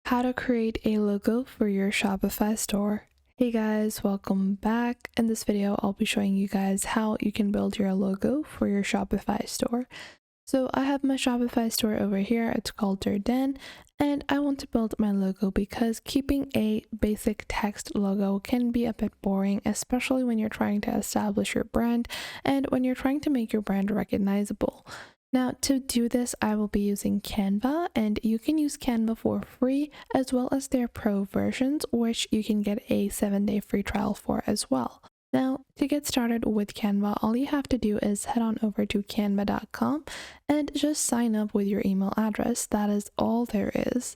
How to create a logo for your Shopify store. Hey guys, welcome back. In this video, I'll be showing you guys how you can build your logo for your Shopify store. So I have my Shopify store over here. It's called Durden, and I want to build my logo because keeping a basic text logo can be a bit boring, especially when you're trying to establish your brand and when you're trying to make your brand recognizable. Now, to do this, I will be using Canva, and you can use Canva for free as well as their pro versions, which you can get a 7-day free trial for as well. Now, to get started with Canva, all you have to do is head on over to canva.com and just sign up with your email address. That is all there is.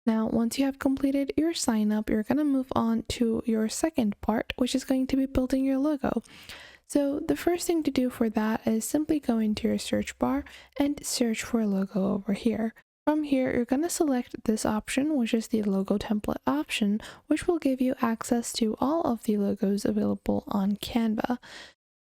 Now, once you have completed your sign up, you're going to move on to your second part, which is going to be building your logo. So the first thing to do for that is simply go into your search bar and search for logo over here. From here, you're going to select this option, which is the logo template option, which will give you access to all of the logos available on Canva.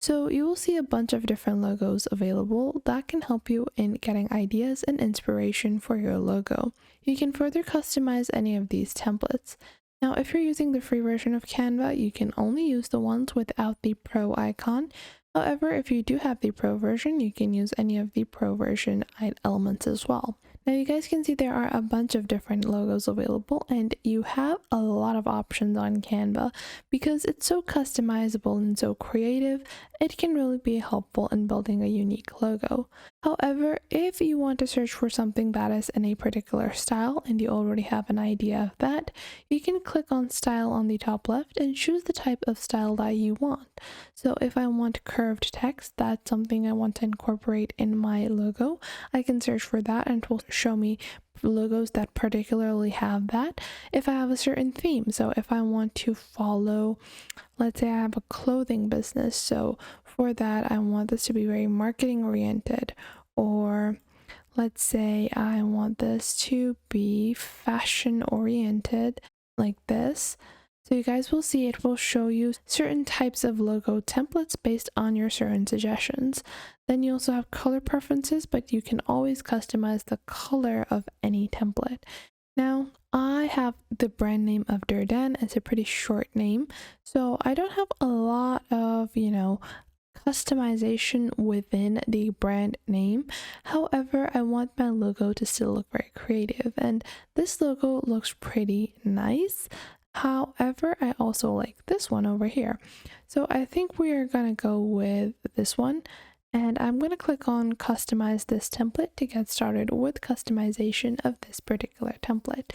So you will see a bunch of different logos available that can help you in getting ideas and inspiration for your logo. You can further customize any of these templates. Now, if you're using the free version of Canva, you can only use the ones without the pro icon. However, if you do have the pro version, you can use any of the pro version elements as well. Now, you guys can see there are a bunch of different logos available, and you have a lot of options on Canva. Because it's so customizable and so creative, it can really be helpful in building a unique logo. However, if you want to search for something that is in a particular style and you already have an idea of that, you can click on style on the top left and choose the type of style that you want. So if I want curved text, that's something I want to incorporate in my logo, I can search for that and it will show me logos that particularly have that. If I have a certain theme, so if I want to follow, let's say I have a clothing business, so for that I want this to be very marketing oriented, or let's say I want this to be fashion oriented like this. So you guys will see it will show you certain types of logo templates based on your certain suggestions. Then you also have color preferences, but you can always customize the color of any template. Now, I have the brand name of Durden. It's a pretty short name, so I don't have a lot of, customization within the brand name. However, I want my logo to still look very creative, and this logo looks pretty nice. However, I also like this one over here. So I think we are going to go with this one. And I'm going to click on customize this template to get started with customization of this particular template.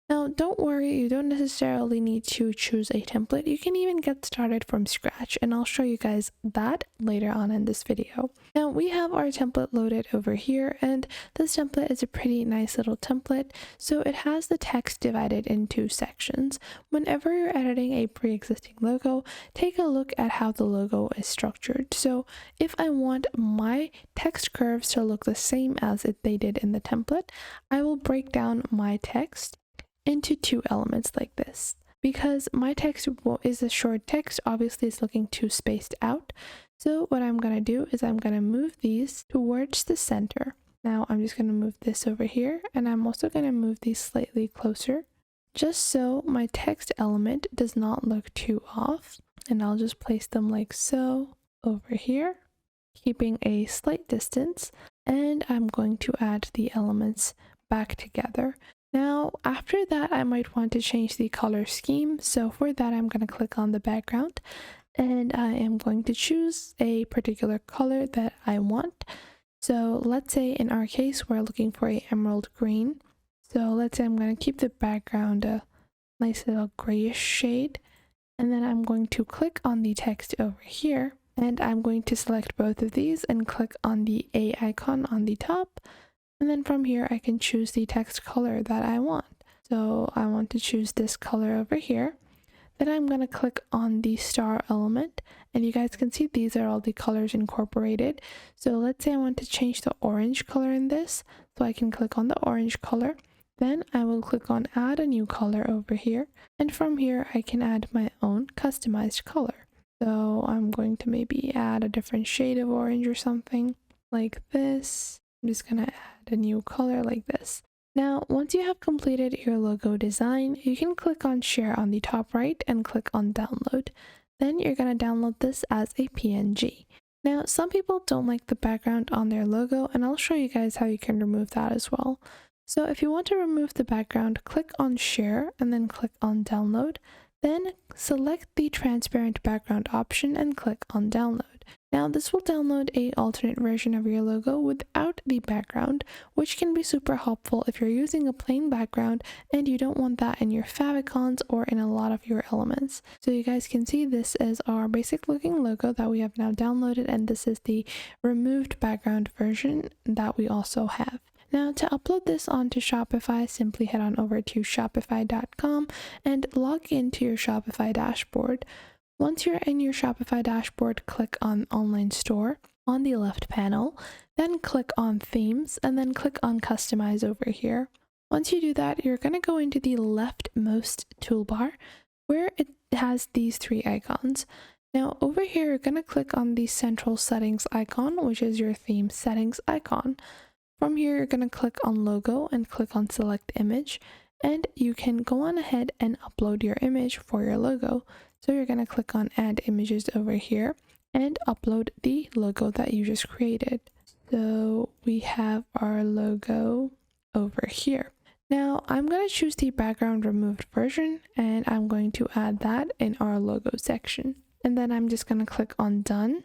Now, don't worry, you don't necessarily need to choose a template. You can even get started from scratch, and I'll show you guys that later on in this video. Now, we have our template loaded over here, and this template is a pretty nice little template. So it has the text divided into sections. Whenever you're editing a pre-existing logo, take a look at how the logo is structured. So if I want my text curves to look the same as they did in the template, I will break down my text into two elements like this. Because my text is a short text, obviously it's looking too spaced out. So what I'm going to do is I'm going to move these towards the center. Now I'm just going to move this over here, and I'm also going to move these slightly closer, just so my text element does not look too off. And I'll just place them like so over here, keeping a slight distance, and I'm going to add the elements back together. Now, after that, I might want to change the color scheme. So for that, I'm going to click on the background, and I am going to choose a particular color that I want. So let's say in our case, we're looking for a emerald green. So let's say I'm going to keep the background a nice little grayish shade. And then I'm going to click on the text over here, and I'm going to select both of these and click on the A icon on the top. And then from here, I can choose the text color that I want. So I want to choose this color over here. Then I'm going to click on the star element, and you guys can see these are all the colors incorporated. So let's say I want to change the orange color in this. So I can click on the orange color. Then I will click on add a new color over here. And from here, I can add my own customized color. So I'm going to maybe add a different shade of orange or something like this. I'm just gonna add a new color like this. Now, once you have completed your logo design, you can click on share on the top right and click on download. Then you're going to download this as a PNG. Now, some people don't like the background on their logo, and I'll show you guys how you can remove that as well. So if you want to remove the background, click on share and then click on download. Then select the transparent background option and click on download. Now this will download a alternate version of your logo without the background, which can be super helpful if you're using a plain background and you don't want that in your favicons or in a lot of your elements. So you guys can see this is our basic looking logo that we have now downloaded, and this is the removed background version that we also have. Now to upload this onto Shopify, simply head on over to shopify.com and log into your Shopify dashboard. Once you're in your Shopify dashboard, click on Online Store on the left panel, then click on Themes, and then click on Customize over here. Once you do that, you're going to go into the leftmost toolbar where it has these three icons. Now over here, you're going to click on the central settings icon, which is your theme settings icon. From here, you're going to click on logo and click on select image, and you can go on ahead and upload your image for your logo. So you're going to click on add images over here and upload the logo that you just created. So we have our logo over here. Now I'm going to choose the background removed version, and I'm going to add that in our logo section. And then I'm just going to click on done.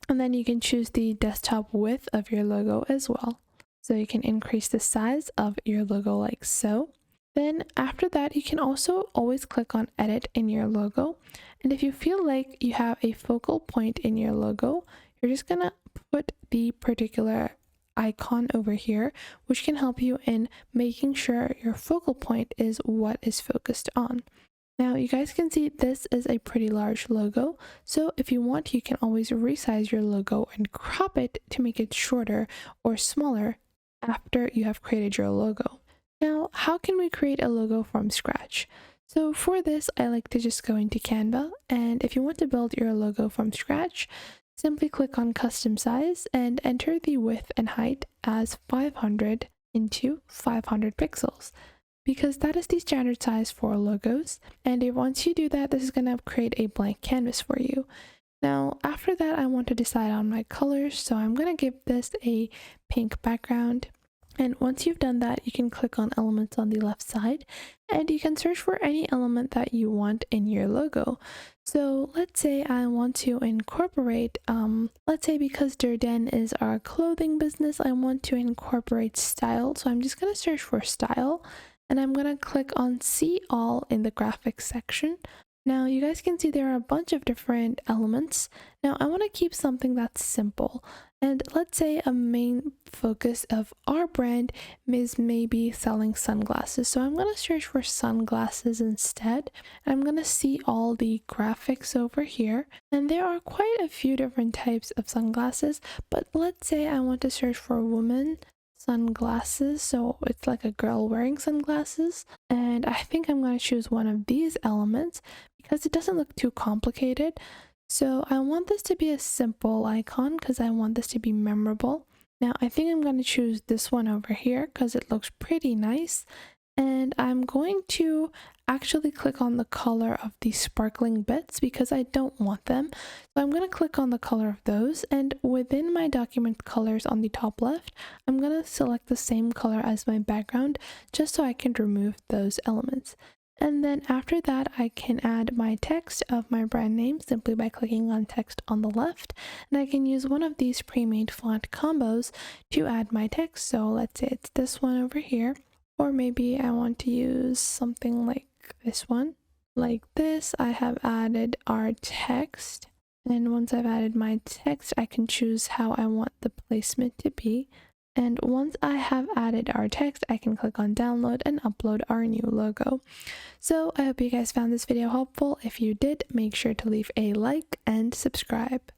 And then you can choose the desktop width of your logo as well. So you can increase the size of your logo like so. Then after that, you can also always click on edit in your logo. And if you feel like you have a focal point in your logo, you're just gonna put the particular icon over here, which can help you in making sure your focal point is what is focused on. Now you guys can see this is a pretty large logo, so if you want, you can always resize your logo and crop it to make it shorter or smaller after you have created your logo. Now, how can we create a logo from scratch? So for this, I like to just go into Canva, and if you want to build your logo from scratch, simply click on custom size and enter the width and height as 500 into 500 pixels, because that is the standard size for logos. And once you do that, this is going to create a blank canvas for you. Now, after that, I want to decide on my colors, so I'm going to give this a pink background. And once you've done that, you can click on elements on the left side, and you can search for any element that you want in your logo. So let's say I want to incorporate, let's say because Durden is our clothing business, I want to incorporate style. So I'm just going to search for style, and I'm going to click on see all in the graphics section. Now you guys can see there are a bunch of different elements. Now I want to keep something that's simple, and let's say a main focus of our brand is maybe selling sunglasses. So I'm going to search for sunglasses instead. I'm going to see all the graphics over here, and there are quite a few different types of sunglasses, but let's say I want to search for women sunglasses, so it's like a girl wearing sunglasses, and I think I'm going to choose one of these elements because it doesn't look too complicated. So I want this to be a simple icon because I want this to be memorable. Now I think I'm going to choose this one over here because it looks pretty nice, and I'm going to actually click on the color of these sparkling bits because I don't want them. So I'm going to click on the color of those, and within my document colors on the top left, I'm going to select the same color as my background just so I can remove those elements. And then after that, I can add my text of my brand name simply by clicking on text on the left, and I can use one of these pre-made font combos to add my text. So let's say it's this one over here, or maybe I want to use something like this one. Like this, I have added our text, and once I've added my text, I can choose how I want the placement to be. And once I have added our text, I can click on download and upload our new logo. So I hope you guys found this video helpful. If you did, make sure to leave a like and subscribe.